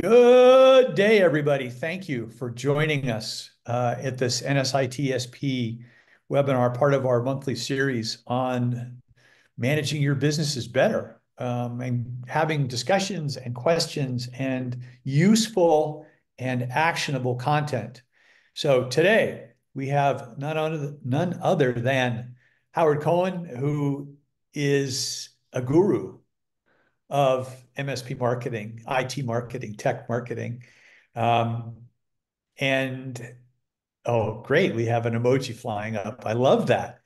Good day, everybody. Thank you for joining us at this NSITSP webinar, part of our monthly series on managing your businesses better, and having discussions and questions and useful and actionable content. So today we have none other than Howard Cohen, who is a guru of MSP marketing, IT marketing, tech marketing. Um, and oh, great, we have an emoji flying up. I love that.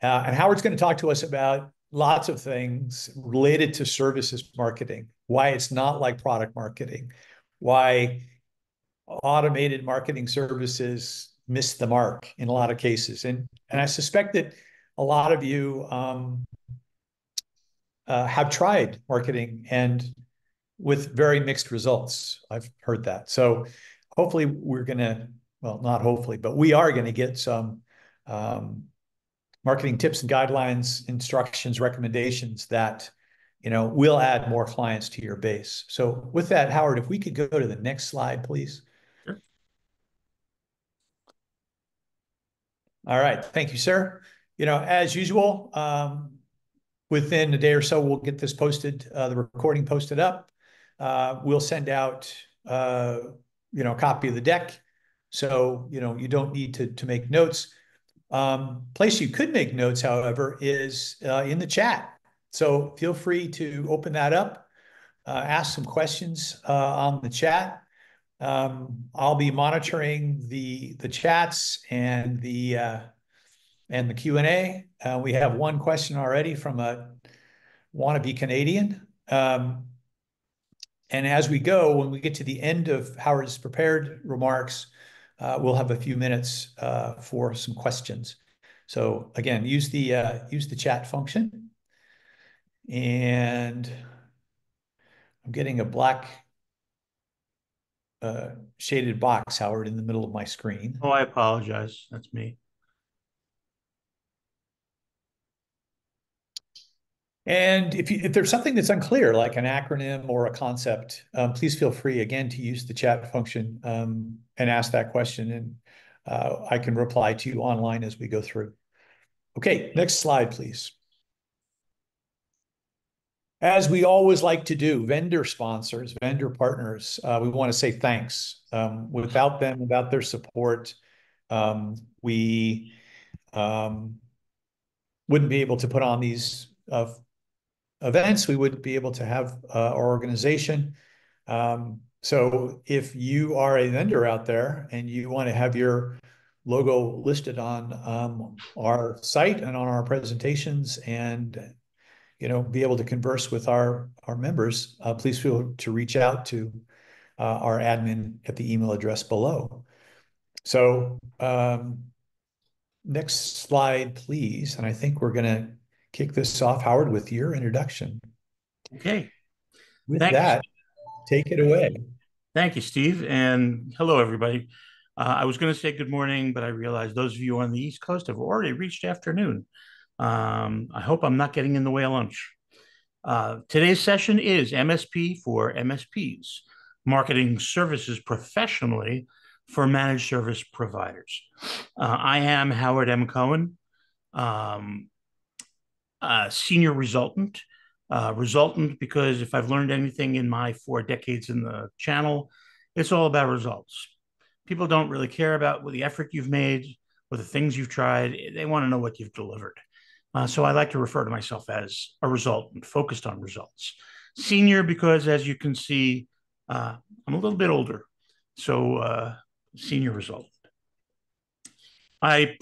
And Howard's going to talk to us about lots of things related to services marketing, why it's not like product marketing, why automated marketing services miss the mark in a lot of cases. And I suspect that a lot of you have tried marketing and with very mixed results. I've heard that. So hopefully we're going to, well, not hopefully, but we are going to get some um, marketing tips and guidelines, instructions, recommendations that, will add more clients to your base. So with that, Howard, if we could go to the next slide, please. Sure. All right. Thank you, sir. As usual, within a day or so, we'll get this posted, the recording posted up. We'll send out, a copy of the deck. So, you don't need to make notes. Place you could make notes, however, is in the chat. So feel free to open that up, ask some questions on the chat. I'll be monitoring the chats and the Q&A. We have one question already from a wannabe Canadian. And as we go, when we get to the end of Howard's prepared remarks, we'll have a few minutes for some questions. So again, use the chat function. And I'm getting a black shaded box, Howard, in the middle of my screen. Oh, I apologize. That's me. And if there's something that's unclear, like an acronym or a concept, please feel free again to use the chat function and ask that question, and I can reply to you online as we go through. Okay, next slide, please. As we always like to do, vendor sponsors, vendor partners, we want to say thanks. Without them, without their support, we wouldn't be able to put on these events. We wouldn't be able to have our organization. So if you are a vendor out there and you want to have your logo listed on our site and on our presentations and be able to converse with our members, please feel to reach out to our admin at the email address below. So next slide, please. And I think we're going to kick this off, Howard, with your introduction. Okay. With Thank that, take it away. Thank you, Steve. And hello, everybody. I was going to say good morning, but I realized those of you on the East Coast have already reached afternoon. I hope I'm not getting in the way of lunch. Today's session is MSP for MSPs, marketing services professionally for managed service providers. I am Howard M. Cohen, senior resultant. Resultant because if I've learned anything in my 4 decades in the channel, it's all about results. People don't really care about the effort you've made or the things you've tried. They want to know what you've delivered. So I like to refer to myself as a resultant, focused on results. Senior because, as you can see, I'm a little bit older. So senior resultant. I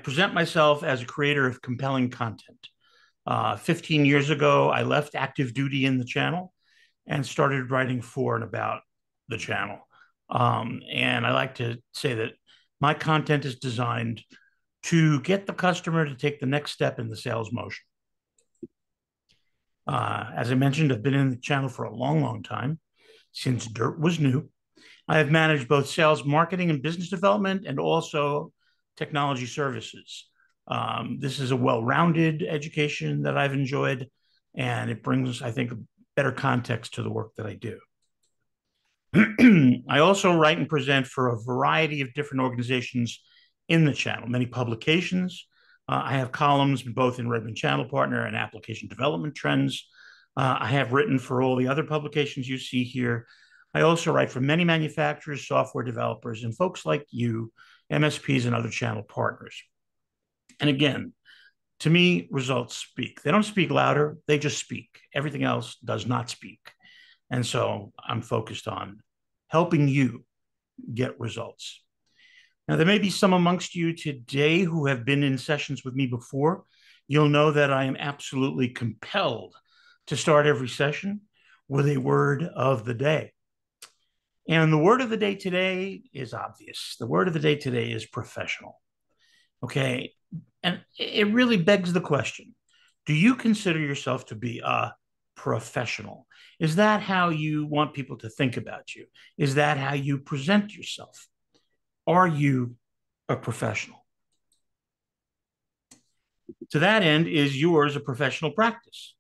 present myself as a creator of compelling content. 15 years ago, I left active duty in the channel and started writing for and about the channel. And I like to say that my content is designed to get the customer to take the next step in the sales motion. As I mentioned, I've been in the channel for a long, long time, since dirt was new. I have managed both sales, marketing, and business development, and also technology services. This is a well-rounded education that I've enjoyed, and it brings, I think, better context to the work that I do. I also write and present for a variety of different organizations in the channel, many publications. I have columns both in Redmond Channel Partner and Application Development Trends. I have written for all the other publications you see here. I also write for many manufacturers, software developers, and folks like you, MSPs, and other channel partners. And again, to me, results speak. They don't speak louder, they just speak. Everything else does not speak. And so I'm focused on helping you get results. Now, there may be some amongst you today who have been in sessions with me before. You'll know that I am absolutely compelled to start every session with a word of the day. And the word of the day today is obvious. The word of the day today is professional. Okay. And it really begs the question, do you consider yourself to be a professional? Is that how you want people to think about you? Is that how you present yourself? Are you a professional? To that end, is yours a professional practice?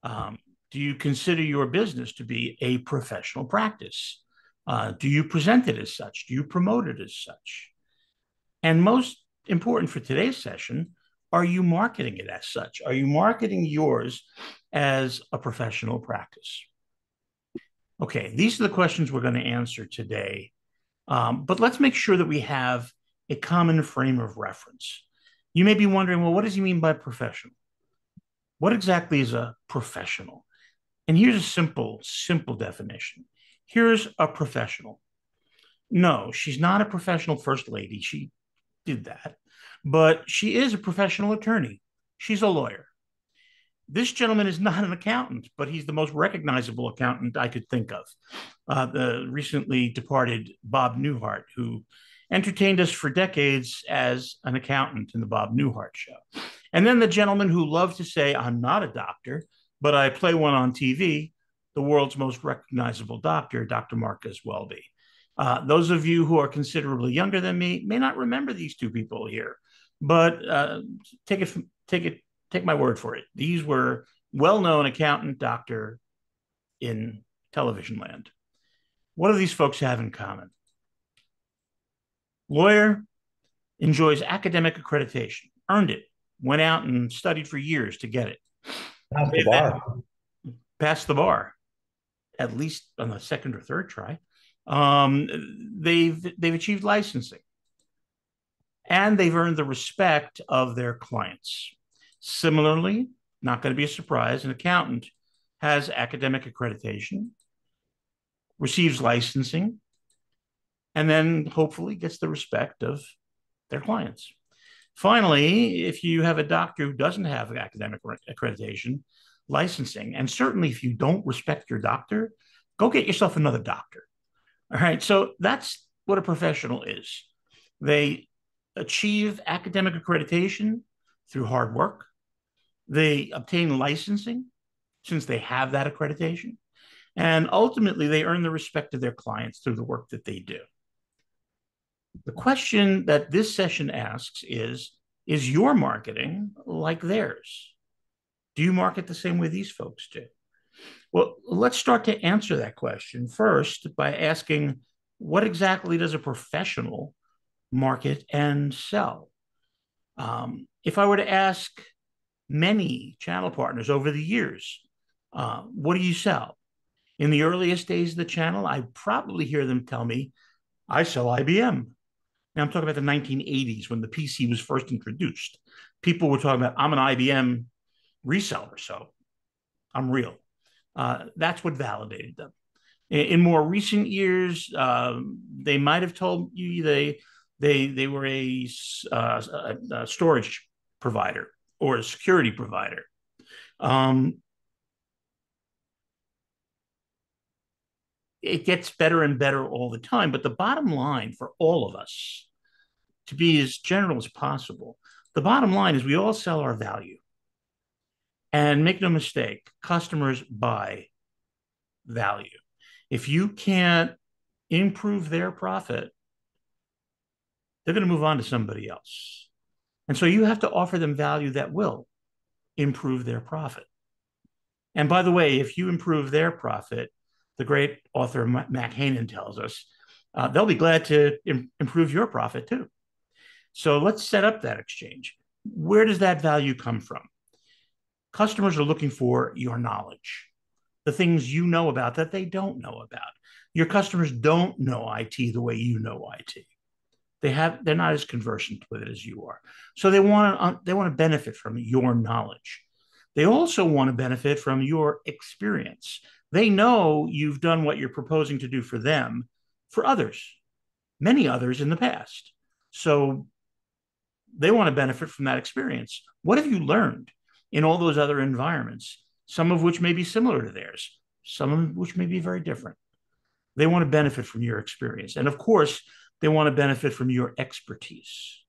Do you consider your business to be a professional practice? Do you present it as such? Do you promote it as such? And most important for today's session, are you marketing it as such? Are you marketing yours as a professional practice? Okay, these are the questions we're going to answer today. But let's make sure that we have a common frame of reference. You may be wondering, well, what does he mean by professional? What exactly is a professional? And here's a simple definition. Here's a professional. No, she's not a professional first lady. She did that. But she is a professional attorney. She's a lawyer. This gentleman is not an accountant, but he's the most recognizable accountant I could think of. The recently departed Bob Newhart, who entertained us for decades as an accountant in the Bob Newhart Show. And then the gentleman who loved to say, I'm not a doctor, but I play one on TV, the world's most recognizable doctor, Dr. Marcus Welby. Those of you who are considerably younger than me may not remember these two people here, but take my word for it. These were well-known accountant, doctor in television land. What do these folks have in common? Lawyer, enjoys academic accreditation, earned it, went out and studied for years to get it. Not the bar. Passed the bar, at least on the second or third try. They've achieved licensing, and they've earned the respect of their clients. Similarly, not going to be a surprise, an accountant has academic accreditation, receives licensing, and then hopefully gets the respect of their clients. Finally, if you have a doctor who doesn't have academic accreditation, licensing, and certainly if you don't respect your doctor, go get yourself another doctor. All right. So that's what a professional is. They achieve academic accreditation through hard work. They obtain licensing since they have that accreditation. And ultimately, they earn the respect of their clients through the work that they do. The question that this session asks is your marketing like theirs? Do you market the same way these folks do? Well, let's start to answer that question first by asking, what exactly does a professional market and sell? If I were to ask many channel partners over the years, what do you sell? In the earliest days of the channel, I probably hear them tell me, I sell IBM. Now I'm talking about the 1980s when the PC was first introduced. People were talking about, I'm an IBM reseller, so I'm real. That's what validated them. In more recent years, they might have told you they were a storage provider or a security provider. It gets better and better all the time, but the bottom line for all of us, to be as general as possible, the bottom line is we all sell our value. And make no mistake, customers buy value. If you can't improve their profit, they're going to move on to somebody else. And so you have to offer them value that will improve their profit. And by the way, if you improve their profit, the great author Mac Hanan tells us, they'll be glad to improve your profit too. So let's set up that exchange. Where does that value come from? Customers are looking for your knowledge, the things you know about that they don't know about. Your customers don't know IT the way you know IT. They're not as conversant with it as you are. So they want to benefit from your knowledge. They also want to benefit from your experience. They know you've done what you're proposing to do for them, for others, many others in the past. So they want to benefit from that experience. What have you learned in all those other environments, some of which may be similar to theirs, some of which may be very different? They want to benefit from your experience. And of course, they want to benefit from your expertise.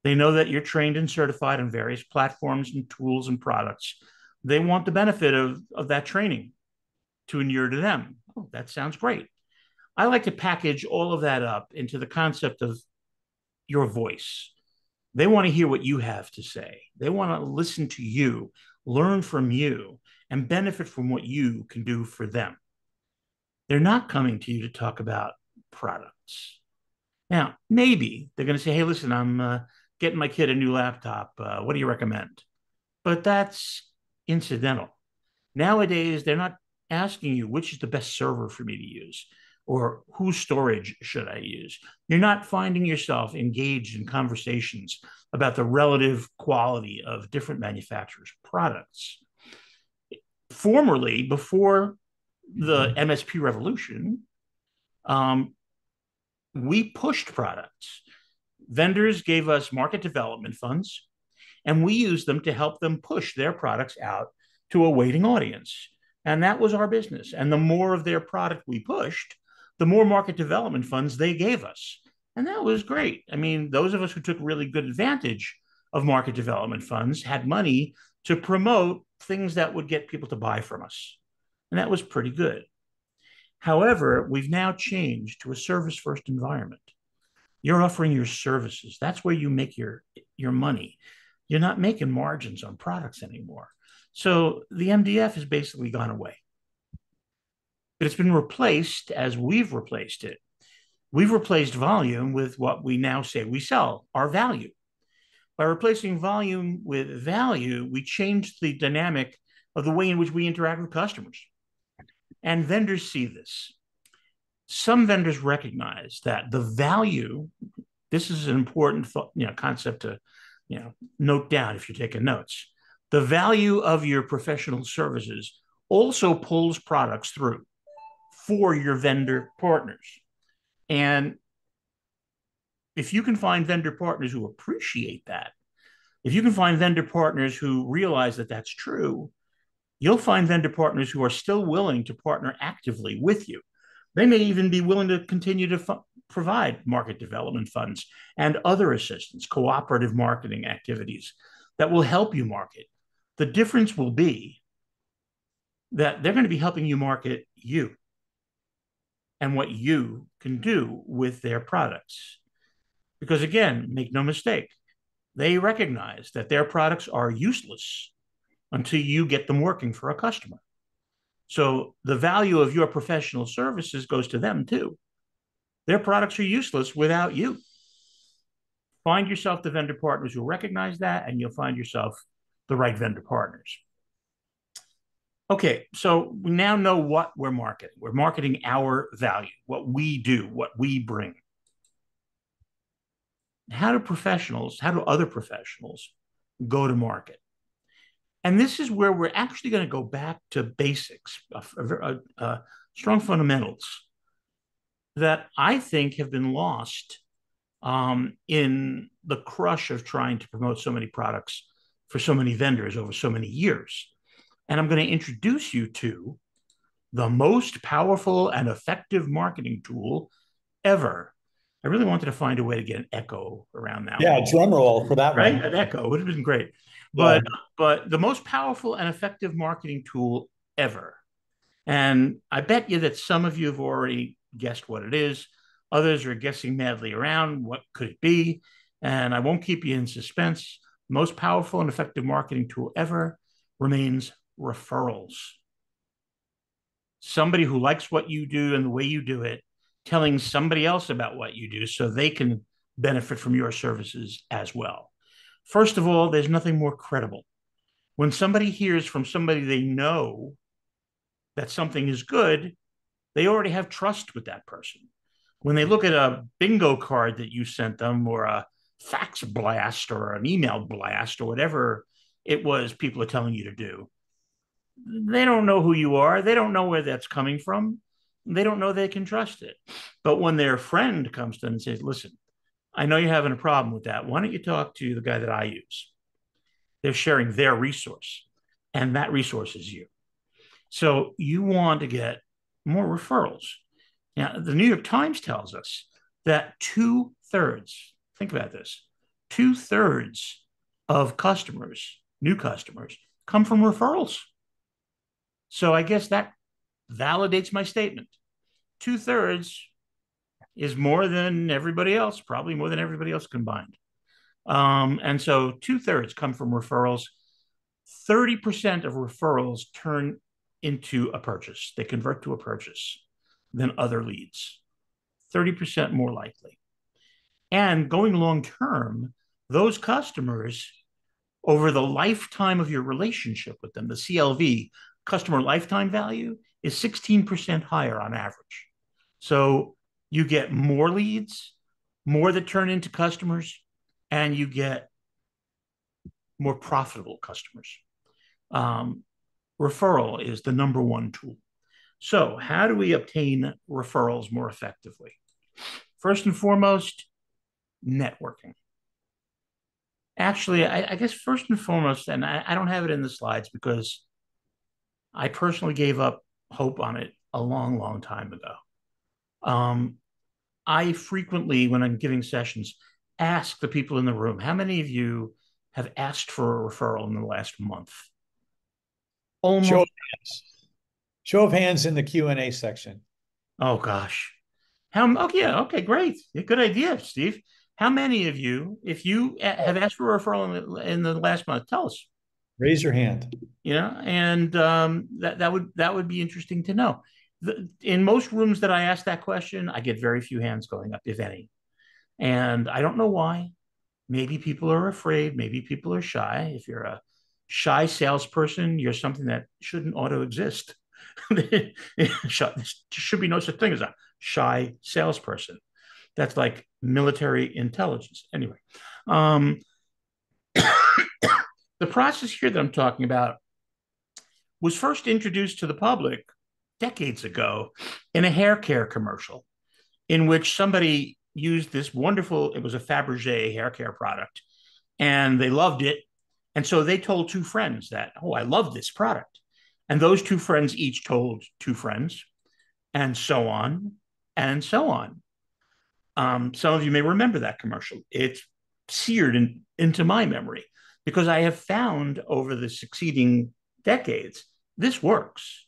They know that you're trained and certified on various platforms and tools and products. They want the benefit of that training to inure to them. Oh, that sounds great. I like to package all of that up into the concept of your voice. They want to hear what you have to say. They want to listen to you, learn from you, and benefit from what you can do for them. They're not coming to you to talk about products. Now, maybe they're going to say, hey, listen, I'm getting my kid a new laptop. What do you recommend? But that's incidental. Nowadays, they're not asking you which is the best server for me to use or whose storage should I use. You're not finding yourself engaged in conversations about the relative quality of different manufacturers' products. Formerly, before the MSP revolution, we pushed products. Vendors gave us market development funds, and we used them to help them push their products out to a waiting audience. And that was our business. And the more of their product we pushed, the more market development funds they gave us. And that was great. I mean, those of us who took really good advantage of market development funds had money to promote things that would get people to buy from us. And that was pretty good. However, we've now changed to a service-first environment. You're offering your services. That's where you make your money. You're not making margins on products anymore. So the MDF has basically gone away. But it's been replaced as we've replaced it. We've replaced volume with what we now say we sell, our value. By replacing volume with value, we changed the dynamic of the way in which we interact with customers. And vendors see this. Some vendors recognize that the value, this is an important concept to note down if you're taking notes. The value of your professional services also pulls products through for your vendor partners. And if you can find vendor partners who appreciate that, if you can find vendor partners who realize that that's true, you'll find vendor partners who are still willing to partner actively with you. They may even be willing to continue to provide market development funds and other assistance, cooperative marketing activities that will help you market. The difference will be that they're going to be helping you market you and what you can do with their products. Because again, make no mistake, they recognize that their products are useless until you get them working for a customer. So the value of your professional services goes to them too. Their products are useless without you. Find yourself the vendor partners who recognize that, and you'll find yourself the right vendor partners. Okay, so we now know what we're marketing. We're marketing our value, what we do, what we bring. How do other professionals go to market? And this is where we're actually going to go back to basics, strong fundamentals that I think have been lost in the crush of trying to promote so many products for so many vendors over so many years. And I'm going to introduce you to the most powerful and effective marketing tool ever. I really wanted to find a way to get an echo around that. Yeah, drum roll for that right? one. An echo would have been great. Yeah. But the most powerful and effective marketing tool ever. And I bet you that some of you have already guessed what it is. Others are guessing madly around what could it be. And I won't keep you in suspense. The most powerful and effective marketing tool ever remains referrals. somebody who likes what you do and the way you do it, telling somebody else about what you do so they can benefit from your services as well. First of all, there's nothing more credible. When somebody hears from somebody they know that something is good, they already have trust with that person. When they look at a bingo card that you sent them, or a fax blast, or an email blast, or whatever it was people are telling you to do, they don't know who you are. They don't know where that's coming from. They don't know they can trust it. But when their friend comes to them and says, listen, I know you're having a problem with that. Why don't you talk to the guy that I use? They're sharing their resource, and that resource is you. So you want to get more referrals. Now, the New York Times tells us that 2/3, think about this, 2/3 of customers, new customers, come from referrals. So I guess that validates my statement. 2/3 is more than everybody else, probably more than everybody else combined. And so 2/3 come from referrals. 30% of referrals turn into a purchase. They convert to a purchase than other leads. 30% more likely. And going long term, those customers, over the lifetime of your relationship with them, the CLV, customer lifetime value, is 16% higher on average. So you get more leads, more that turn into customers, and you get more profitable customers. Referral is the number one tool. So how do we obtain referrals more effectively? First and foremost, networking. Actually, I guess first and foremost, and I don't have it in the slides because I personally gave up hope on it a long, long time ago. I frequently, when I'm giving sessions, ask the people in the room, how many of you have asked for a referral in the last month? Show Almost. of hands. Show of hands in the Q&A section. Oh, gosh. Oh, yeah. Okay, great. Good idea, Steve. How many of you, if you have asked for a referral in the last month, tell us. Raise your hand. And that would be interesting to know. In most rooms that I ask that question, I get very few hands going up, if any. And I don't know why. Maybe people are afraid. Maybe people are shy. If you're a shy salesperson, you're something that shouldn't ought to exist. There should be no such thing as a shy salesperson. That's like military intelligence. Anyway, the process here that I'm talking about was first introduced to the public decades ago in a hair care commercial in which somebody used this wonderful, it was a Fabergé hair care product, and they loved it. And so they told two friends that, oh, I love this product. And those two friends each told two friends, and so on and so on. Some of you may remember that commercial. It's seared into my memory because I have found over the succeeding decades, this works.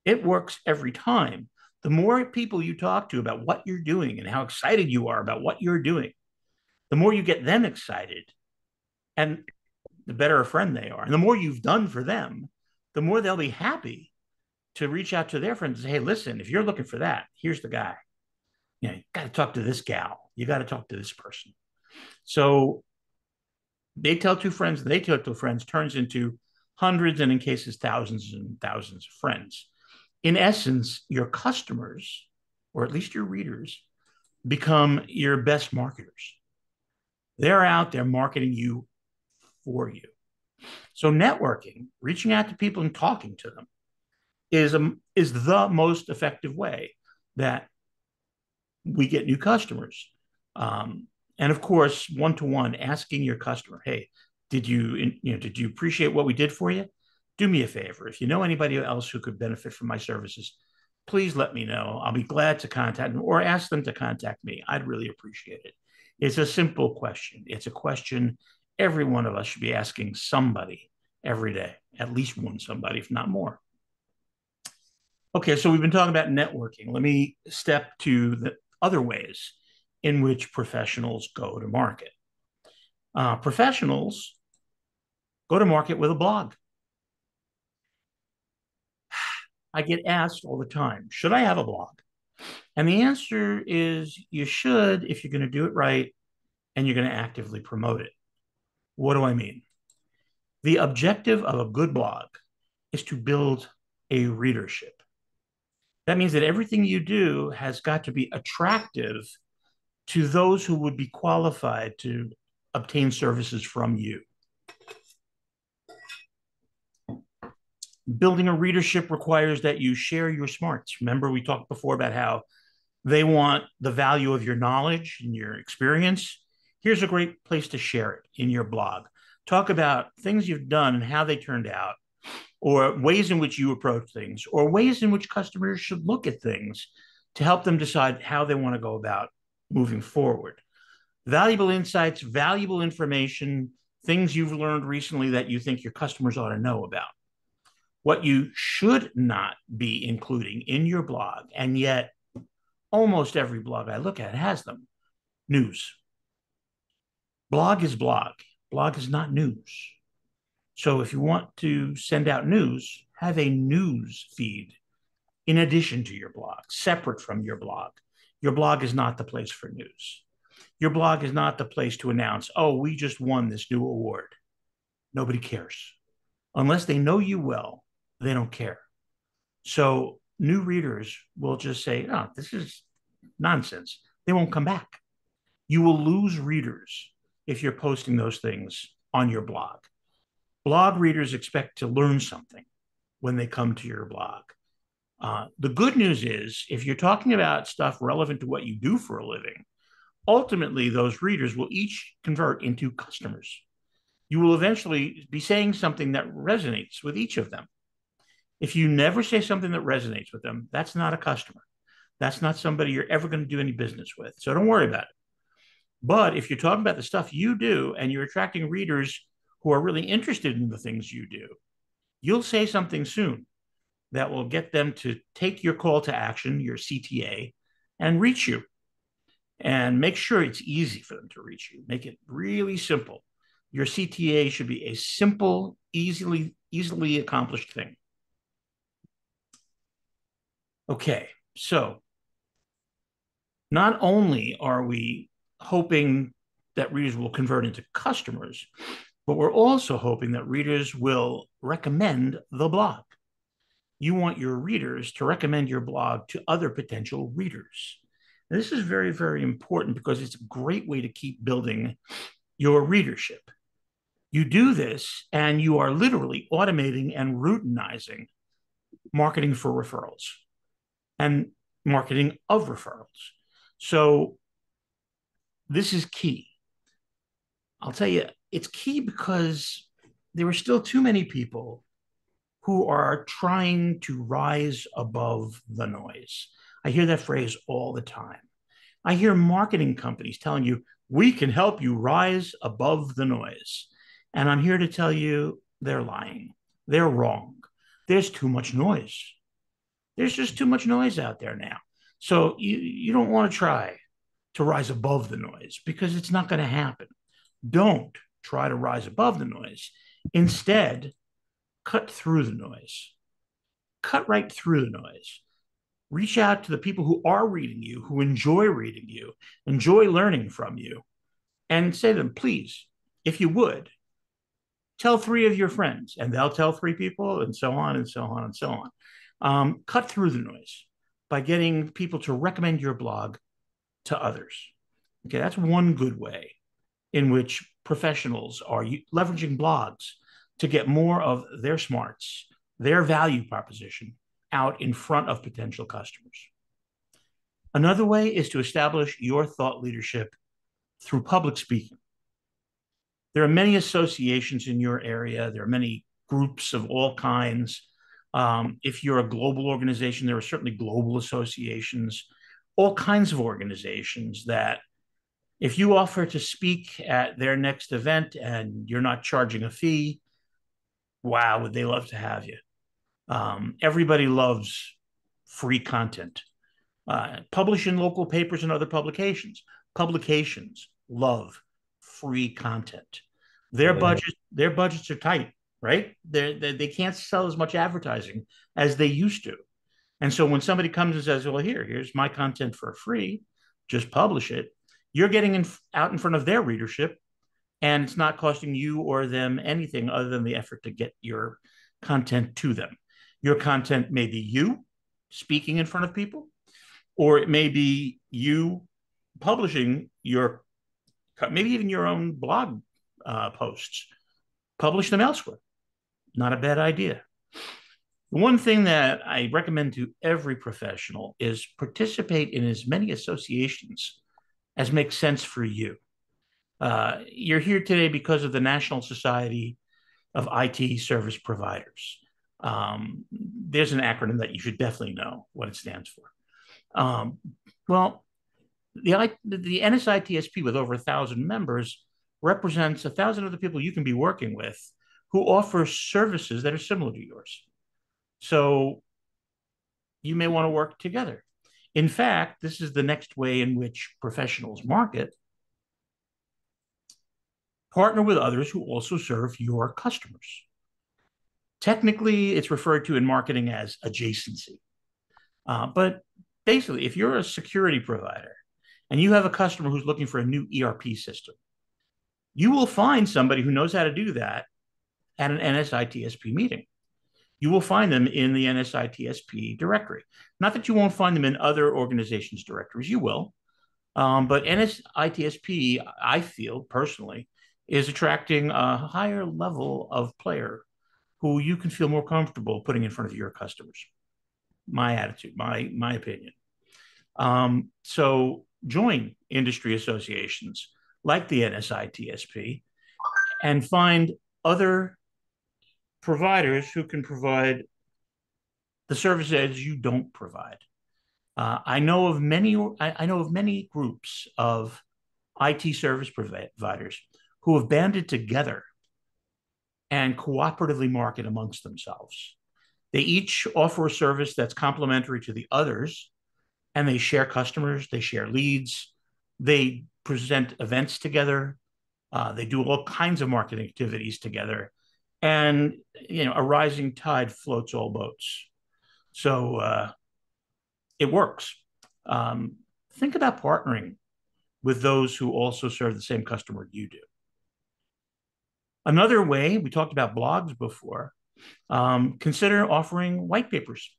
It works every time. The more people you talk to about what you're doing and how excited you are about what you're doing, the more you get them excited and the better a friend they are. And the more you've done for them, the more they'll be happy to reach out to their friends and say, hey, listen, if you're looking for that, here's the guy. You got to talk to this gal. You got to talk to this person. So they tell two friends, they tell two friends, turns into hundreds and in cases, thousands and thousands of friends. In essence, your customers, or at least your readers, become your best marketers. They're out there marketing you for you. So networking, reaching out to people and talking to them is the most effective way that we get new customers. And of course, one-to-one, asking your customer, hey, did you appreciate what we did for you? Do me a favor. If you know anybody else who could benefit from my services, please let me know. I'll be glad to contact them or ask them to contact me. I'd really appreciate it. It's a simple question. It's a question every one of us should be asking somebody every day, at least one somebody, if not more. Okay, so we've been talking about networking. Let me step to the other ways in which professionals go to market. Professionals go to market with a blog. I get asked all the time, should I have a blog? And the answer is you should if you're going to do it right and you're going to actively promote it. What do I mean? The objective of a good blog is to build a readership. That means that everything you do has got to be attractive to those who would be qualified to obtain services from you. Building a readership requires that you share your smarts. Remember, we talked before about how they want the value of your knowledge and your experience. Here's a great place to share it in your blog. Talk about things you've done and how they turned out, or ways in which you approach things, or ways in which customers should look at things to help them decide how they want to go about moving forward. Valuable insights, valuable information, things you've learned recently that you think your customers ought to know about. What you should not be including in your blog, and yet almost every blog I look at has them: news. Blog is blog. Blog is not news. So if you want to send out news, have a news feed in addition to your blog, separate from your blog. Your blog is not the place for news. Your blog is not the place to announce, oh, we just won this new award. Nobody cares. Unless they know you well, they don't care. So new readers will just say, oh, this is nonsense. They won't come back. You will lose readers if you're posting those things on your blog. Blog readers expect to learn something when they come to your blog. The good news is, if you're talking about stuff relevant to what you do for a living, ultimately those readers will each convert into customers. You will eventually be saying something that resonates with each of them. If you never say something that resonates with them, that's not a customer. That's not somebody you're ever going to do any business with. So don't worry about it. But if you're talking about the stuff you do and you're attracting readers who are really interested in the things you do, you'll say something soon that will get them to take your call to action, your CTA, and reach you. And make sure it's easy for them to reach you. Make it really simple. Your CTA should be a simple, easily accomplished thing. Okay, so not only are we hoping that readers will convert into customers, but we're also hoping that readers will recommend the blog. You want your readers to recommend your blog to other potential readers. And this is very, very important because it's a great way to keep building your readership. You do this and you are literally automating and routinizing marketing for referrals and marketing of referrals. So this is key. I'll tell you, it's key because there are still too many people who are trying to rise above the noise. I hear that phrase all the time. I hear marketing companies telling you, we can help you rise above the noise. And I'm here to tell you they're lying. They're wrong. There's too much noise. There's just too much noise out there now. So you don't want to try to rise above the noise because it's not going to happen. Don't try to rise above the noise. Instead, cut through the noise. Cut right through the noise. Reach out to the people who are reading you, who enjoy reading you, enjoy learning from you, and say to them, please, if you would, tell 3 of your friends, and they'll tell 3 people, and so on and so on and so on. Cut through the noise by getting people to recommend your blog to others. Okay, that's one good way in which professionals are leveraging blogs to get more of their smarts, their value proposition out in front of potential customers. Another way is to establish your thought leadership through public speaking. There are many associations in your area. There are many groups of all kinds. If you're a global organization, there are certainly global associations, all kinds of organizations that if you offer to speak at their next event and you're not charging a fee, wow, would they love to have you. Everybody loves free content. Publish in local papers and other publications. Publications love free content. Their budgets are tight. right? They can't sell as much advertising as they used to. And so when somebody comes and says, well, here's my content for free, just publish it, you're getting out in front of their readership, and it's not costing you or them anything other than the effort to get your content to them. Your content may be you speaking in front of people, or it may be you publishing your, maybe even your own blog posts, publish them elsewhere. Not a bad idea. The one thing that I recommend to every professional is participate in as many associations as make sense for you. You're here today because of the National Society of IT Service Providers. There's an acronym that you should definitely know what it stands for. Well, the NSITSP, with over 1,000 members, represents 1,000 other people you can be working with who offer services that are similar to yours. So you may want to work together. In fact, this is the next way in which professionals market. Partner with others who also serve your customers. Technically, it's referred to in marketing as adjacency. But basically, if you're a security provider and you have a customer who's looking for a new ERP system, you will find somebody who knows how to do that at an NSITSP meeting. You will find them in the NSITSP directory. Not that you won't find them in other organizations' directories, you will. But NSITSP, I feel personally, is attracting a higher level of player who you can feel more comfortable putting in front of your customers. My attitude, my opinion. So join industry associations like the NSITSP and find other providers who can provide the services you don't provide. I know of many groups of IT service providers who have banded together and cooperatively market amongst themselves. They each offer a service that's complementary to the others, and they share customers, they share leads, they present events together, they do all kinds of marketing activities together, and a rising tide floats all boats. So it works. Think about partnering with those who also serve the same customer you do. Another way, we talked about blogs before, consider offering white papers.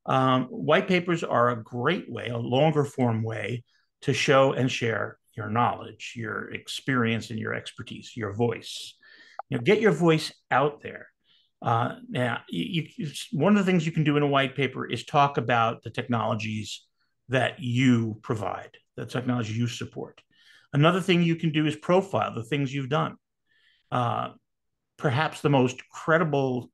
White papers are a great way, a longer form way to show and share your knowledge, your experience, and your expertise, your voice. Get your voice out there. Now, one of the things you can do in a white paper is talk about the technologies that you provide, the technology you support. Another thing you can do is profile the things you've done. Perhaps the most credible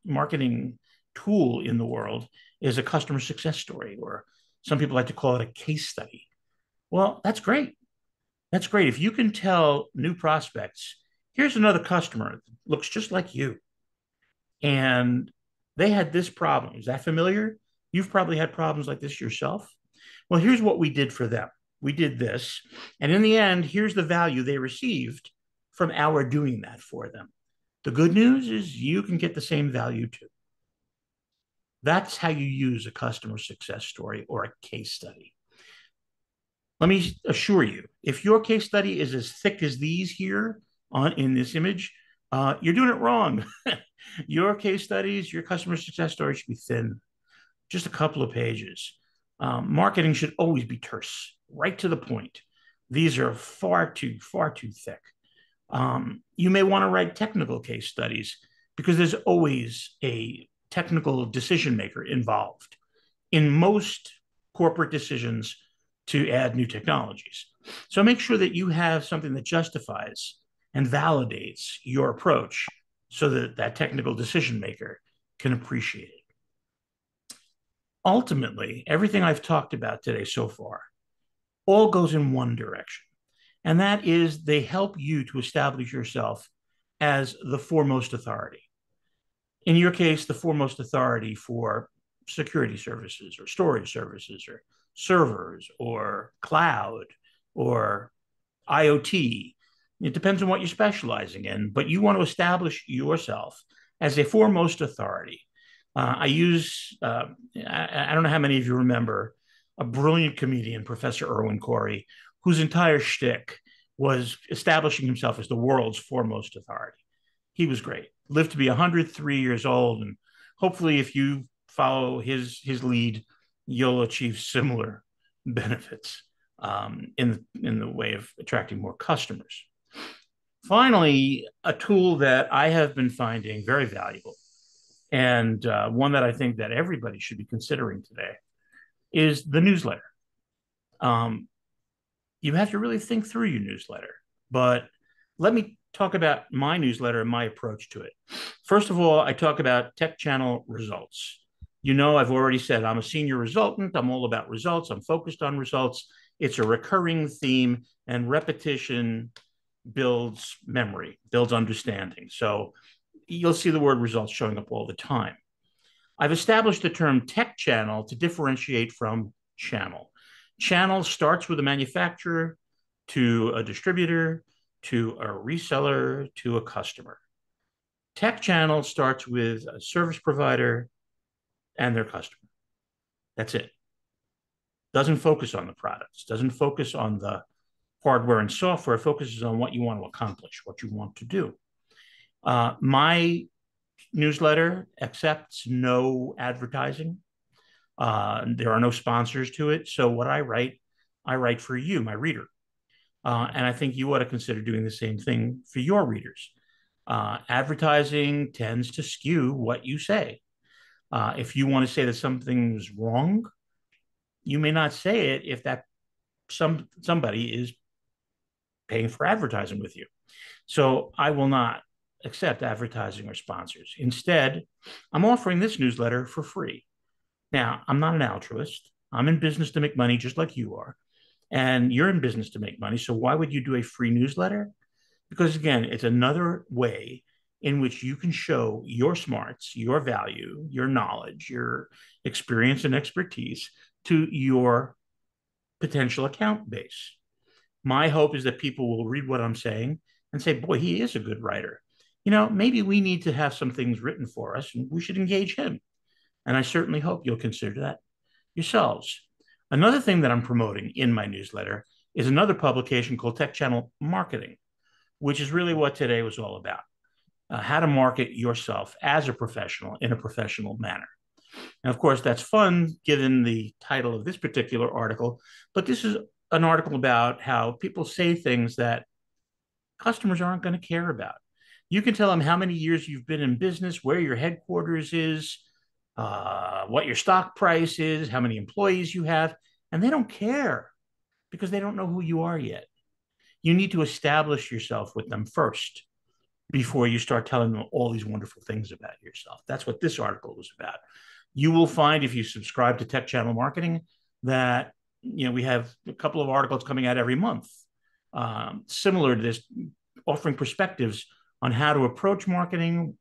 marketing tool in the world is a customer success story, or some people like to call it a case study. Well, that's great. That's great. If you can tell new prospects, here's another customer that looks just like you, and they had this problem. Is that familiar? You've probably had problems like this yourself. Well, here's what we did for them. We did this. And in the end, here's the value they received from our doing that for them. The good news is you can get the same value too. That's how you use a customer success story or a case study. Let me assure you, if your case study is as thick as these here in this image, you're doing it wrong. Your case studies, your customer success story should be thin, just a couple of pages. Marketing should always be terse, right to the point. These are far too thick. You may want to write technical case studies because there's always a technical decision maker involved in most corporate decisions to add new technologies. So make sure that you have something that justifies and validates your approach so that that technical decision maker can appreciate it. Ultimately, everything I've talked about today so far all goes in one direction, and that is they help you to establish yourself as the foremost authority. In your case, the foremost authority for security services or storage services or servers or cloud or IoT. It depends on what you're specializing in, but you want to establish yourself as a foremost authority. I use, I don't know how many of you remember a brilliant comedian, Professor Irwin Corey, whose entire shtick was establishing himself as the world's foremost authority. He was great, lived to be 103 years old. And hopefully, if you follow his lead, you'll achieve similar benefits in the way of attracting more customers. Finally, a tool that I have been finding very valuable, and one that I think that everybody should be considering today, is the newsletter. Um, you have to really think through your newsletter, but let me talk about my newsletter and my approach to it. First of all, I talk about Tech Channel results. You know, I've already said I'm a senior resultant. I'm all about results. I'm focused on results. It's a recurring theme, and repetition builds memory, builds understanding. So you'll see the word results showing up all the time. I've established the term tech channel to differentiate from channel. Channel starts with a manufacturer to a distributor to a reseller to a customer. Tech channel starts with a service provider and their customer. That's it. Doesn't focus on the products, doesn't focus on the hardware and software, focuses on what you want to accomplish, what you want to do. My newsletter accepts no advertising. There are no sponsors to it. So what I write for you, my reader. And I think you ought to consider doing the same thing for your readers. Advertising tends to skew what you say. If you want to say that something's wrong, you may not say it if that somebody is paying for advertising with you. So I will not accept advertising or sponsors. Instead, I'm offering this newsletter for free. Now, I'm not an altruist. I'm in business to make money just like you are. And you're in business to make money. So why would you do a free newsletter? Because again, it's another way in which you can show your smarts, your value, your knowledge, your experience and expertise to your potential account base. My hope is that people will read what I'm saying and say, boy, he is a good writer. You know, maybe we need to have some things written for us and we should engage him. And I certainly hope you'll consider that yourselves. Another thing that I'm promoting in my newsletter is another publication called Tech Channel Marketing, which is really what today was all about. How to market yourself as a professional in a professional manner. And of course, that's fun given the title of this particular article, but this is an article about how people say things that customers aren't going to care about. You can tell them how many years you've been in business, where your headquarters is, what your stock price is, how many employees you have, and they don't care because they don't know who you are yet. You need to establish yourself with them first before you start telling them all these wonderful things about yourself. That's what this article was about. You will find if you subscribe to Tech Channel Marketing that we have a couple of articles coming out every month, similar to this, offering perspectives on how to approach marketing,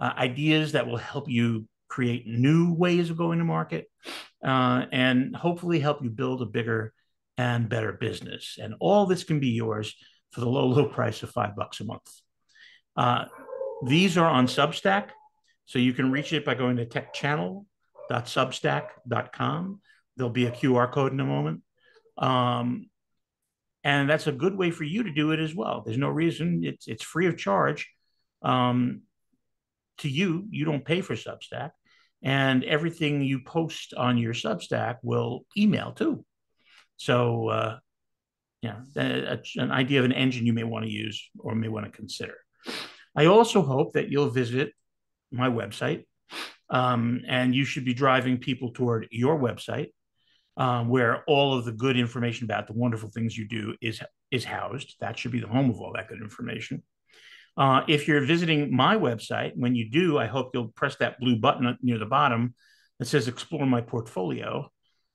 ideas that will help you create new ways of going to market, and hopefully help you build a bigger and better business. And all this can be yours for the low, low price of $5 a month. These are on Substack, so you can reach it by going to techchannel.substack.com. There'll be a QR code in a moment. And that's a good way for you to do it as well. There's no reason. It's free of charge. To you, you don't pay for Substack, and everything you post on your Substack will email too. So, an idea of an engine you may want to use or may want to consider. I also hope that you'll visit my website, and you should be driving people toward your website, where all of the good information about the wonderful things you do is housed. That should be the home of all that good information. If you're visiting my website, when you do, I hope you'll press that blue button near the bottom that says Explore My Portfolio.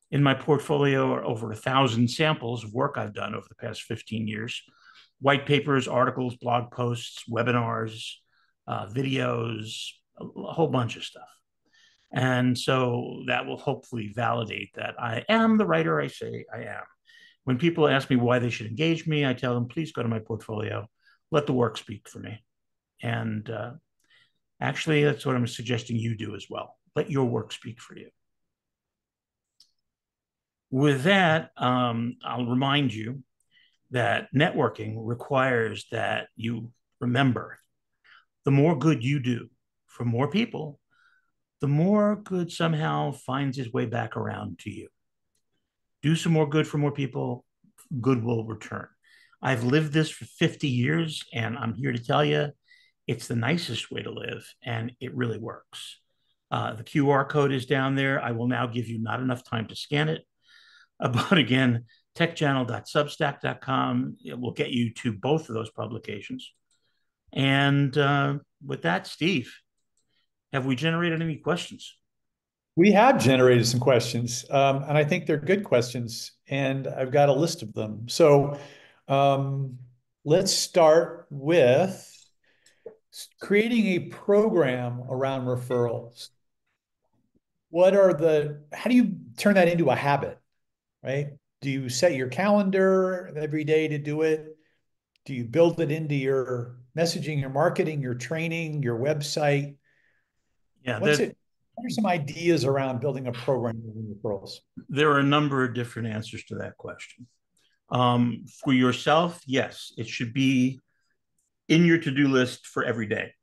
In my portfolio are over 1,000 samples of work I've done over the past 15 years. White papers, articles, blog posts, webinars, videos, a whole bunch of stuff. And so that will hopefully validate that I am the writer I say I am. When people ask me why they should engage me, I tell them, please go to my portfolio. let the work speak for me. And actually, that's what I'm suggesting you do as well. Let your work speak for you. With that, I'll remind you that networking requires that you remember the more good you do for more people, the more good somehow finds its way back around to you. Do some more good for more people, good will return. I've lived this for 50 years, and I'm here to tell you it's the nicest way to live, and it really works. The QR code is down there. I will now give you not enough time to scan it. But again, techchannel.substack.com. It will get you to both of those publications. And with that, Steve, have we generated any questions? We have generated some questions, and I think they're good questions, and I've got a list of them. So let's start with creating a program around referrals. How do you turn that into a habit, right? Do you set your calendar every day to do it? Do you build it into your messaging, your marketing, your training, your website? Yeah, What are some ideas around building a program using referrals? there are a number of different answers to that question. For yourself, yes, it should be in your to-do list for every day.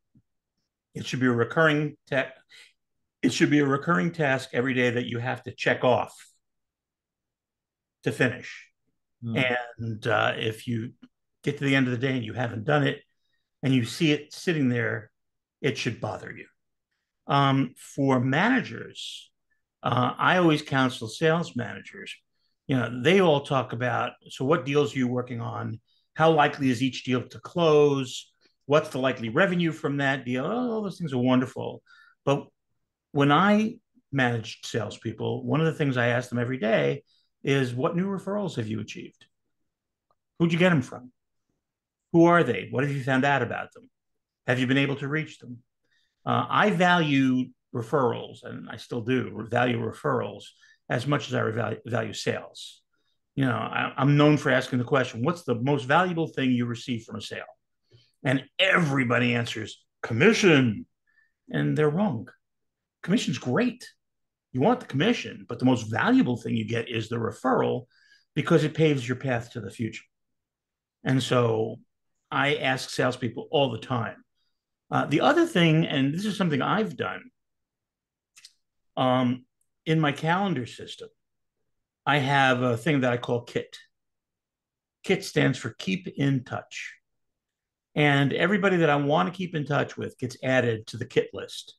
It should be a recurring it should be a recurring task every day that you have to check off to finish. And if you get to the end of the day and you haven't done it and you see it sitting there, it should bother you. For managers, I always counsel sales managers. They all talk about, so what deals are you working on? How likely is each deal to close? What's the likely revenue from that deal? Oh, all those things are wonderful. But when I managed salespeople, one of the things I ask them every day is, what new referrals have you achieved? Who'd you get them from? Who are they? What have you found out about them? Have you been able to reach them? I value referrals, and I still do value referrals as much as I value sales. I'm known for asking the question, what's the most valuable thing you receive from a sale? And everybody answers commission, and they're wrong. Commission's great. You want the commission, but the most valuable thing you get is the referral because it paves your path to the future. And so I ask salespeople all the time. The other thing, and this is something I've done, in my calendar system, I have a thing that I call KIT. KIT stands for Keep in Touch. And everybody that I want to keep in touch with gets added to the KIT list.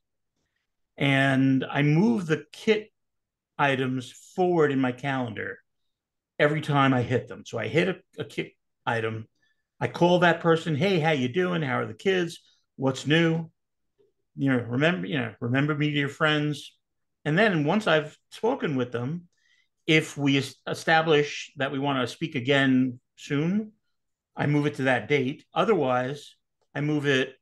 And I move the KIT items forward in my calendar every time I hit them. So I hit a KIT item, I call that person, hey, how you doing? How are the kids? What's new? Remember me to your friends. And then once I've spoken with them, if we establish that we want to speak again soon, I move it to that date. Otherwise, I move it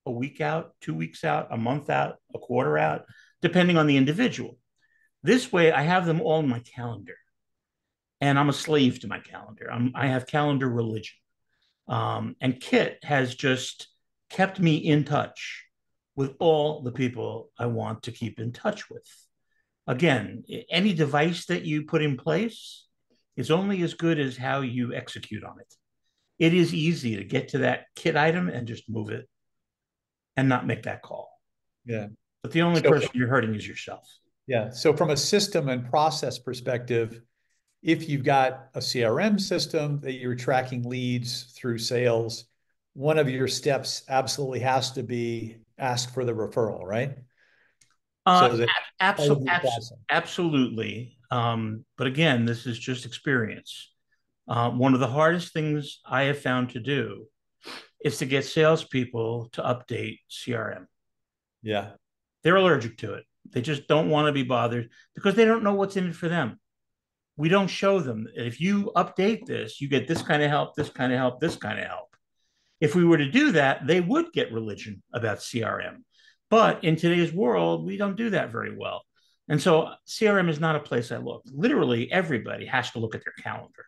a week out, 2 weeks out, a month out, a quarter out, depending on the individual. This way, I have them all in my calendar. And I'm a slave to my calendar. I have calendar religion. And KIT has just kept me in touch with all the people I want to keep in touch with. Again, any device that you put in place is only as good as how you execute on it. It is easy to get to that KIT item and just move it and not make that call. Yeah. But the only person you're hurting is yourself. Yeah. So from a system and process perspective, if you've got a CRM system that you're tracking leads through sales, one of your steps absolutely has to be ask for the referral, right? Absolutely. But again, this is just experience. One of the hardest things I have found to do is to get salespeople to update CRM. Yeah. They're allergic to it. They just don't want to be bothered because they don't know what's in it for them. We don't show them. If you update this, you get this kind of help, this kind of help, this kind of help. If we were to do that, they would get religion about CRM. But in today's world, we don't do that very well. And so CRM is not a place I look. Literally, everybody has to look at their calendar.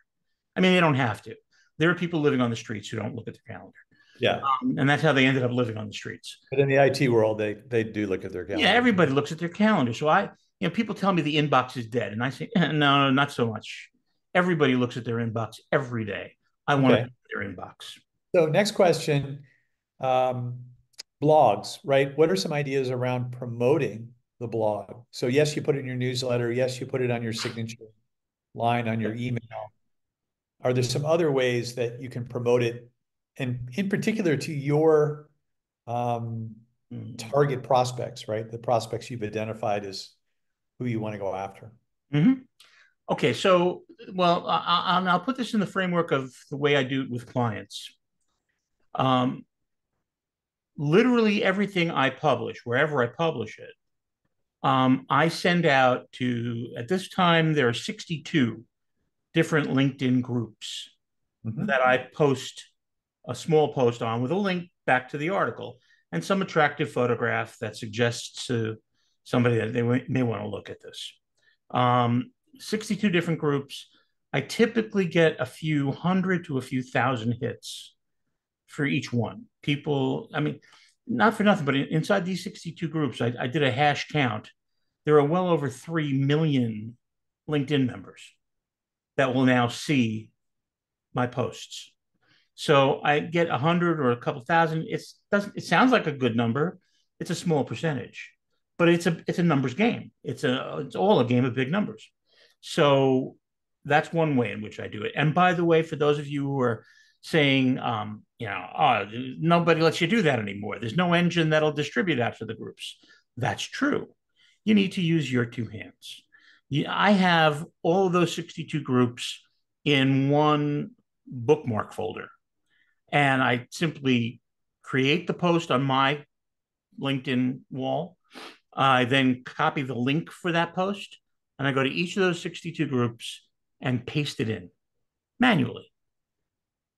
I mean, they don't have to. There are people living on the streets who don't look at their calendar. Yeah. And that's how they ended up living on the streets. But in the IT world, they do look at their Yeah, calendar. everybody looks at their calendar. So people tell me the inbox is dead, and I say, no, not so much. Everybody looks at their inbox every day. I want to Okay. be in their inbox. So next question, um, blogs, right? What are some ideas around promoting the blog? So yes, you put it in your newsletter. Yes, you put it on your signature line on your email. Are there some other ways that you can promote it, and in particular to your um, target prospects, right? The prospects you've identified as who you want to go after. Mm-hmm. Okay, so I'll put this in the framework of the way I do it with clients. Um, Literally everything I publish, wherever I publish it, I send out to, at this time, there are 62 different LinkedIn groups that Mhm. I post a small post on with a link back to the article and some attractive photograph that suggests to somebody that they may want to look at this. 62 different groups. I typically get a few hundred to a few thousand hits for each one. People, I mean, not for nothing, but inside these 62 groups, I did a hash count. There are well over 3 million LinkedIn members that will now see my posts. So I get 100 or a couple thousand. It sounds like a good number. It's a small percentage, but it's a numbers game. It's all a game of big numbers. So that's one way in which I do it. And by the way, for those of you who are saying, oh, nobody lets you do that anymore. There's no engine that'll distribute out to the groups. That's true. You need to use your two hands. I have all of those 62 groups in one bookmark folder, and I simply create the post on my LinkedIn wall. I then copy the link for that post, and I go to each of those 62 groups and paste it in manually.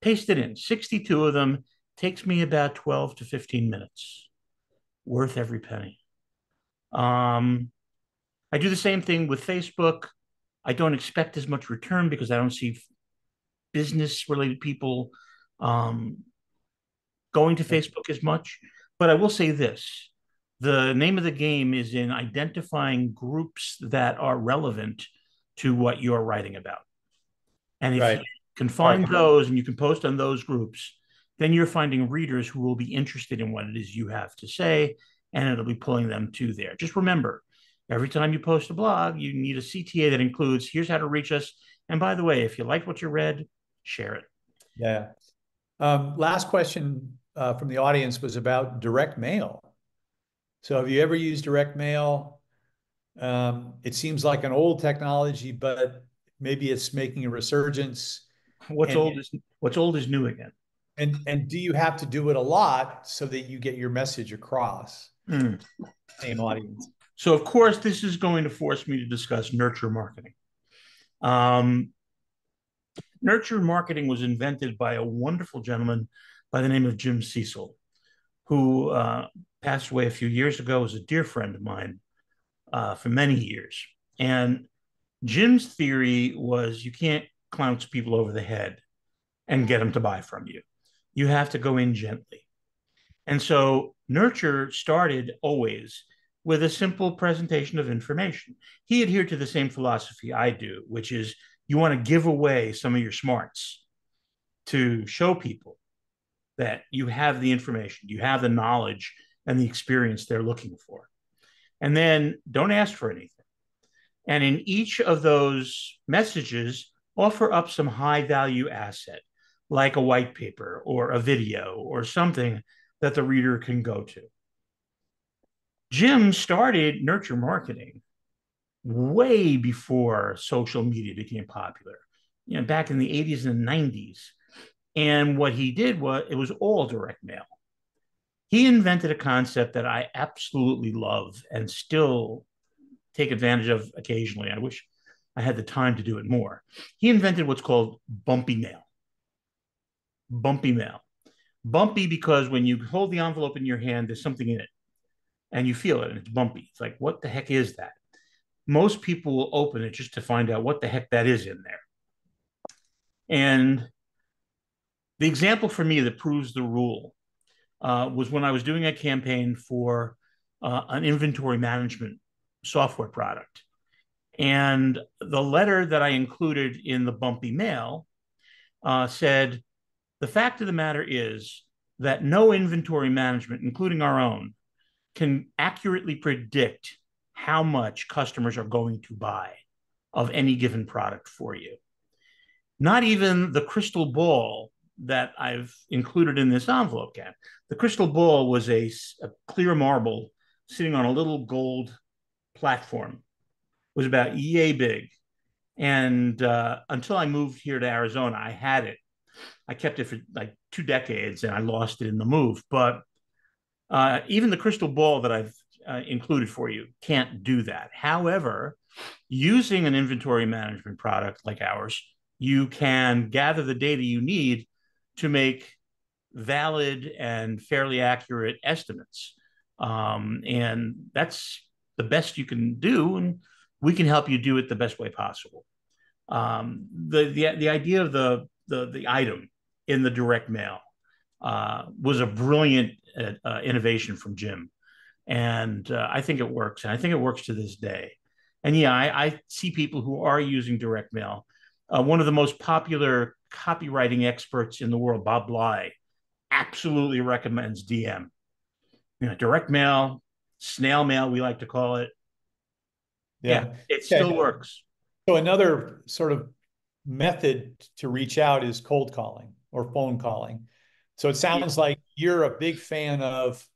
Paste it in. 62 of them takes me about 12 to 15 minutes. Worth every penny. Um, I do the same thing with Facebook. I don't expect as much return because I don't see business related people um, going to Facebook as much. But I will say this: the name of the game is in identifying groups that are relevant to what you're writing about. And if you Right. can find those and you can post on those groups, then you're finding readers who will be interested in what it is you have to say, and it'll be pulling them to there. Just remember, every time you post a blog, you need a CTA that includes here's how to reach us. And by the way, if you like what you read, share it. Yeah. Last question from the audience was about direct mail. So have you ever used direct mail? It seems like an old technology, but maybe it's making a resurgence. What's And old is what's old is new again. and do you have to do it a lot so that you get your message across? Mm. Same audience. So, of course, this is going to force me to discuss nurture marketing. Um, Nurture marketing was invented by a wonderful gentleman by the name of Jim Cecil, who passed away a few years ago, was a dear friend of mine for many years. And Jim's theory was you can't clounce people over the head and get them to buy from you. You have to go in gently. And so Nurture started always with a simple presentation of information. He adhered to the same philosophy I do, which is you want to give away some of your smarts to show people that you have the information, you have the knowledge and the experience they're looking for. And then don't ask for anything. And in each of those messages, offer up some high value asset, like a white paper or a video or something that the reader can go to. Jim started nurture marketing way before social media became popular, back in the 80s and 90s. And what he did was it was all direct mail. He invented a concept that I absolutely love and still take advantage of occasionally. I wish I had the time to do it more. He invented what's called bumpy mail. Bumpy mail. Bumpy because when you hold the envelope in your hand, there's something in it and you feel it and it's bumpy. It's like, what the heck is that? Most people will open it just to find out what the heck that is in there. And The example for me that proves the rule was when I was doing a campaign for an inventory management software product. And the letter that I included in the bumpy mail said, the fact of the matter is that no inventory management, including our own, can accurately predict how much customers are going to buy of any given product for you. Not even the crystal ball that I've included in this envelope can. The crystal ball was a clear marble sitting on a little gold platform. It was about yay big. And until I moved here to Arizona, I had it. I kept it for like 2 decades and I lost it in the move. But even the crystal ball that I've included for you can't do that. However, using an inventory management product like ours, you can gather the data you need to make valid and fairly accurate estimates. And that's the best you can do. And we can help you do it the best way possible. The idea of the item in the direct mail was a brilliant innovation from Jim. And I think it works. And I think it works to this day. And yeah, I see people who are using direct mail. One of the most popular copywriting experts in the world, Bob Bly, absolutely recommends DM. Direct mail, snail mail, we like to call it. Yeah, it still works. So another sort of method to reach out is cold calling or phone calling. So it sounds like you're a big fan of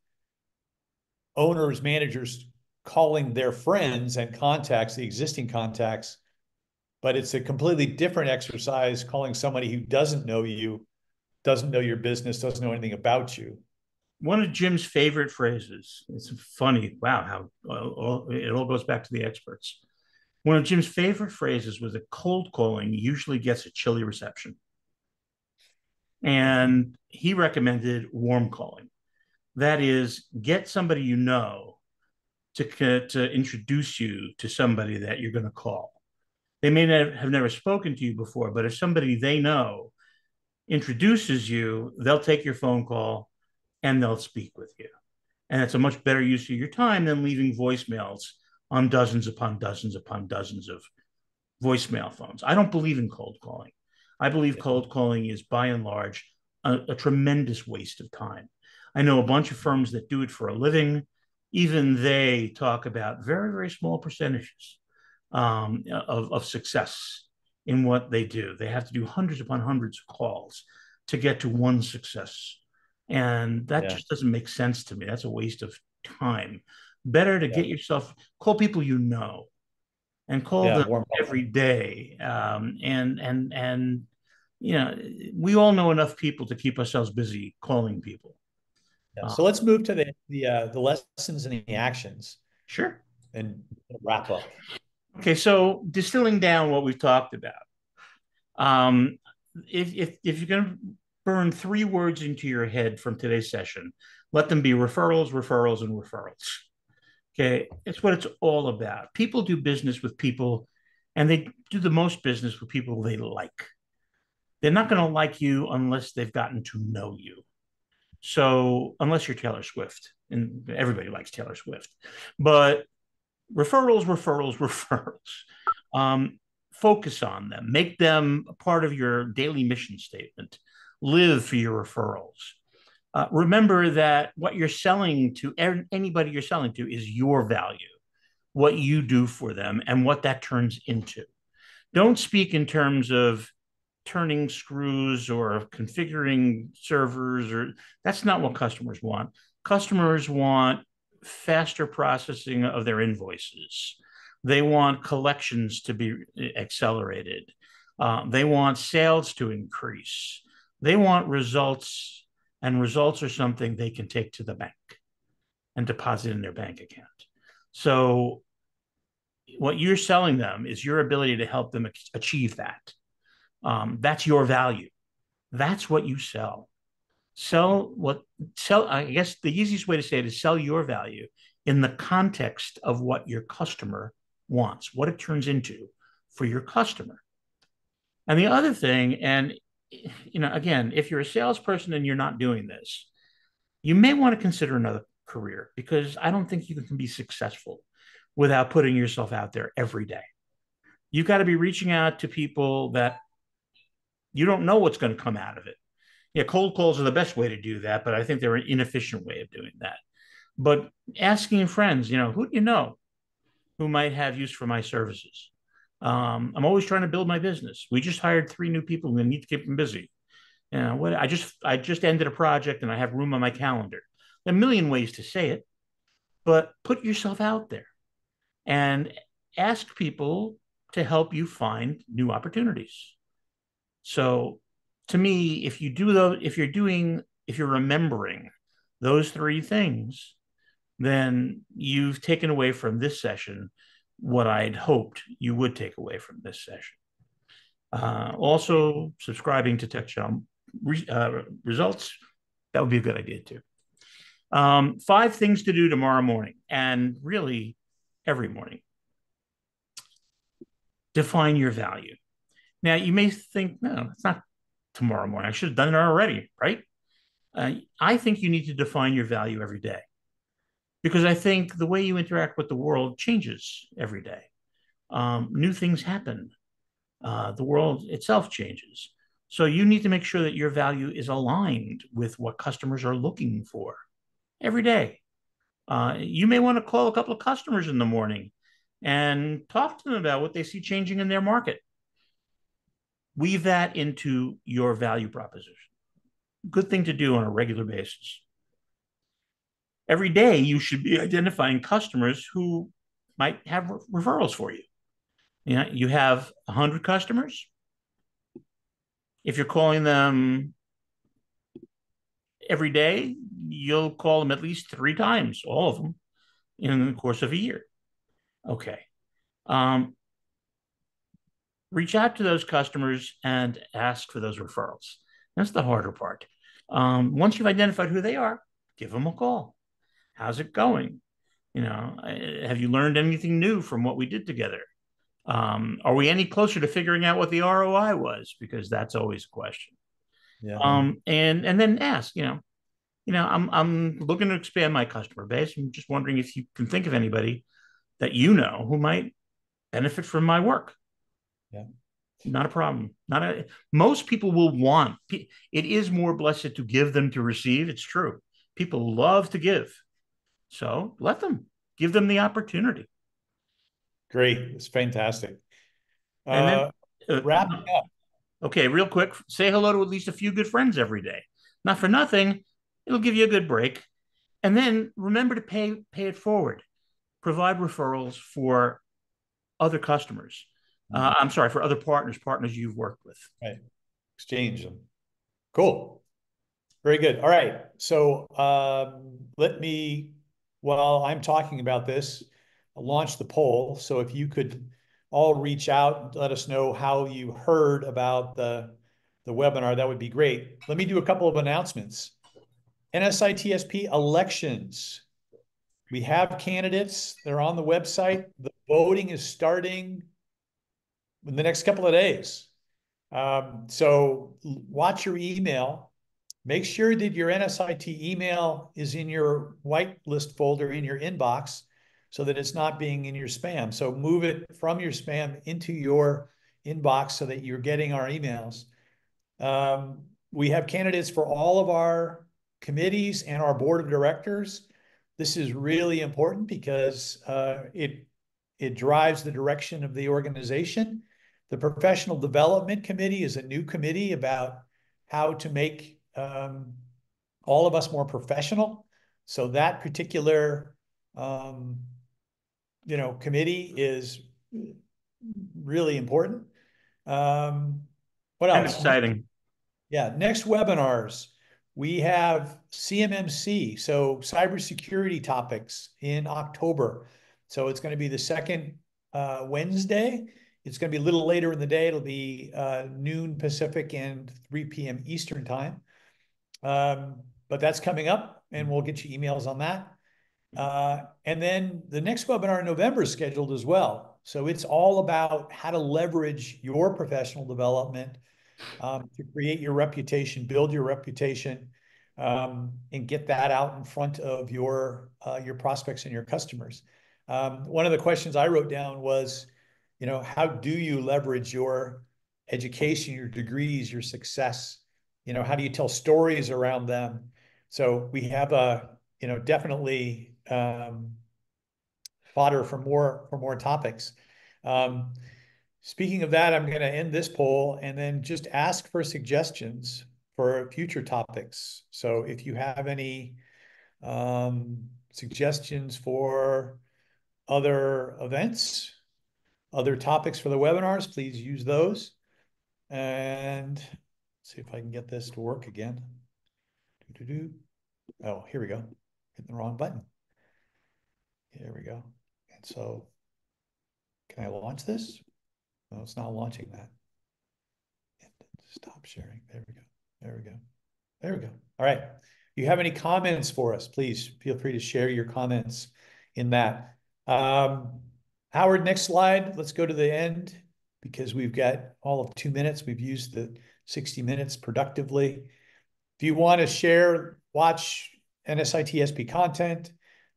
owners, managers calling their friends and contacts, the existing contacts, but it's a completely different exercise calling somebody who doesn't know you, doesn't know your business, doesn't know anything about you. One of Jim's favorite phrases, it's funny, wow, how it all goes back to the experts. One of Jim's favorite phrases was that cold calling usually gets a chilly reception. And he recommended warm calling. That is, get somebody you know to introduce you to somebody that you're going to call. They may have never spoken to you before, but if somebody they know introduces you, they'll take your phone call and they'll speak with you. And it's a much better use of your time than leaving voicemails on dozens upon dozens upon dozens of voicemail phones. I don't believe in cold calling. I believe cold calling is by and large a tremendous waste of time. I know a bunch of firms that do it for a living. Even they talk about very, very small percentages of success in what they do. They have to do hundreds upon hundreds of calls to get to one success. And that just doesn't make sense to me. That's a waste of time. Better to get yourself, call people you know, and call them every day. And we all know enough people to keep ourselves busy calling people. So let's move to the lessons and the actions. Sure. And wrap up. Okay, so distilling down what we've talked about. If you're going to burn 3 words into your head from today's session, let them be referrals, referrals, and referrals. Okay, it's what it's all about. People do business with people, and they do the most business with people they like. They're not going to like you unless they've gotten to know you. So, unless you're Taylor Swift, and everybody likes Taylor Swift, but referrals, referrals, referrals. Focus on them. Make them a part of your daily mission statement. Live for your referrals. Remember that what you're selling to anybody you're selling to is your value, what you do for them, and what that turns into. Don't speak in terms of turning screws or configuring servers, or that's not what customers want. Customers want faster processing of their invoices. They want collections to be accelerated. They want sales to increase. They want results, and results are something they can take to the bank and deposit in their bank account. So what you're selling them is your ability to help them achieve that. That's your value. That's what you sell. I guess the easiest way to say it is sell your value in the context of what your customer wants, what it turns into for your customer. And the other thing, and again, if you're a salesperson and you're not doing this, you may want to consider another career, because I don't think you can be successful without putting yourself out there every day. You've got to be reaching out to people that you don't know what's going to come out of it. Yeah, cold calls are the best way to do that, but I think they're an inefficient way of doing that. But asking friends, who do you know who might have use for my services? I'm always trying to build my business. We just hired 3 new people. We need to keep them busy. What I just ended a project and I have room on my calendar. There are a million ways to say it, but put yourself out there and ask people to help you find new opportunities. So to me, if you're remembering those 3 things, then you've taken away from this session what I'd hoped you would take away from this session. Also, subscribing to Tech Channel results, that would be a good idea too. 5 things to do tomorrow morning, and really every morning. Define your value. Now, you may think, no, it's not tomorrow morning. I should have done it already, right? I think you need to define your value every day, because I think the way you interact with the world changes every day. New things happen. The world itself changes. So you need to make sure that your value is aligned with what customers are looking for every day. You may want to call a couple of customers in the morning and talk to them about what they see changing in their market. Weave that into your value proposition. Good thing to do on a regular basis. Every day, you should be identifying customers who might have referrals for you. You have 100 customers. If you're calling them every day, you'll call them at least 3 times, all of them, in the course of a year. Okay. Reach out to those customers and ask for those referrals. That's the harder part. Once you've identified who they are, give them a call. How's it going? Have you learned anything new from what we did together? Are we any closer to figuring out what the ROI was? Because that's always a question. Yeah. And then ask, I'm looking to expand my customer base. I'm just wondering if you can think of anybody that who might benefit from my work. Yeah. Not a problem. Most people will want. It is more blessed to give than to receive. It's true. People love to give, so let them. Give them the opportunity. Great. It's fantastic. And then, Wrapping up. okay, real quick, say hello to at least a few good friends every day. Not for nothing, it'll give you a good break. And then remember to pay it forward. Provide referrals for other customers. I'm sorry, for other partners you've worked with. Right. Exchange them. Cool. Very good. All right. So while I'm talking about this, launch the poll. So if you could all reach out and let us know how you heard about the webinar, that would be great. Let me do a couple of announcements. NSITSP elections. We have candidates. They're on the website. The voting is starting in the next couple of days. So watch your email. Make sure that your NSIT email is in your whitelist folder in your inbox so that it's not being in your spam. So move it from your spam into your inbox so that you're getting our emails. We have candidates for all of our committees and our board of directors. This is really important because it drives the direction of the organization. The Professional Development Committee is a new committee about how to make all of us more professional. So that particular committee is really important. What else? And exciting. Yeah, next webinars. We have CMMC, so cybersecurity topics in October. So it's going to be the second Wednesday. It's going to be a little later in the day. It'll be noon Pacific and 3 p.m. Eastern time. But that's coming up, and we'll get you emails on that. And then the next webinar in November is scheduled as well. So it's all about how to leverage your professional development to create your reputation, build your reputation, and get that out in front of your prospects and your customers. One of the questions I wrote down was, how do you leverage your education, your degrees, your success? How do you tell stories around them? So we have definitely fodder for more topics. Speaking of that, I'm going to end this poll and then just ask for suggestions for future topics. So if you have any suggestions for other events, other topics for the webinars, please use those. And see if I can get this to work again. Oh, here we go. Hitting the wrong button. Here we go. And so can I launch this? No, it's not launching that. Stop sharing. There we go. There we go. There we go. All right. If you have any comments for us, please feel free to share your comments in that. Howard, next slide. Let's go to the end because we've got all of 2 minutes. We've used the 60 minutes productively. If you want to share, watch NSITSP content,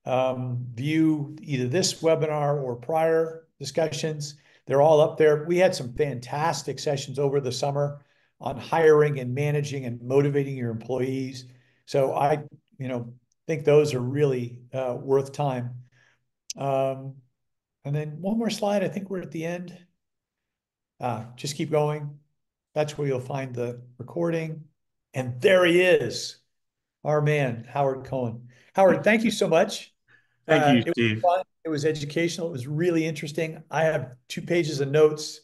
view either this webinar or prior discussions, they're all up there. We had some fantastic sessions over the summer on hiring and managing and motivating your employees. So I, think those are really worth time. And then one more slide. I think we're at the end. Just keep going. That's where you'll find the recording. And there he is, our man, Howard Cohen. Howard, thank you so much. Thank you, It Steve. was fun. It was educational. It was really interesting. I have 2 pages of notes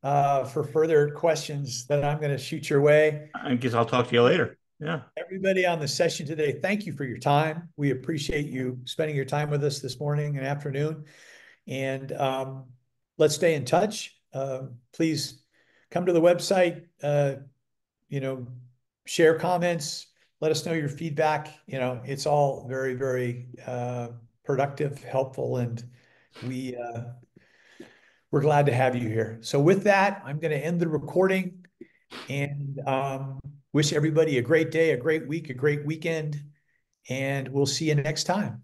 for further questions that I'm going to shoot your way. I guess I'll talk to you later. Yeah. Everybody on the session today, thank you for your time. We appreciate you spending your time with us this morning and afternoon. And let's stay in touch. Please come to the website, share comments, let us know your feedback. It's all very, very productive, helpful, and we're glad to have you here. So with that, I'm going to end the recording and wish everybody a great day, a great week, a great weekend, and we'll see you next time.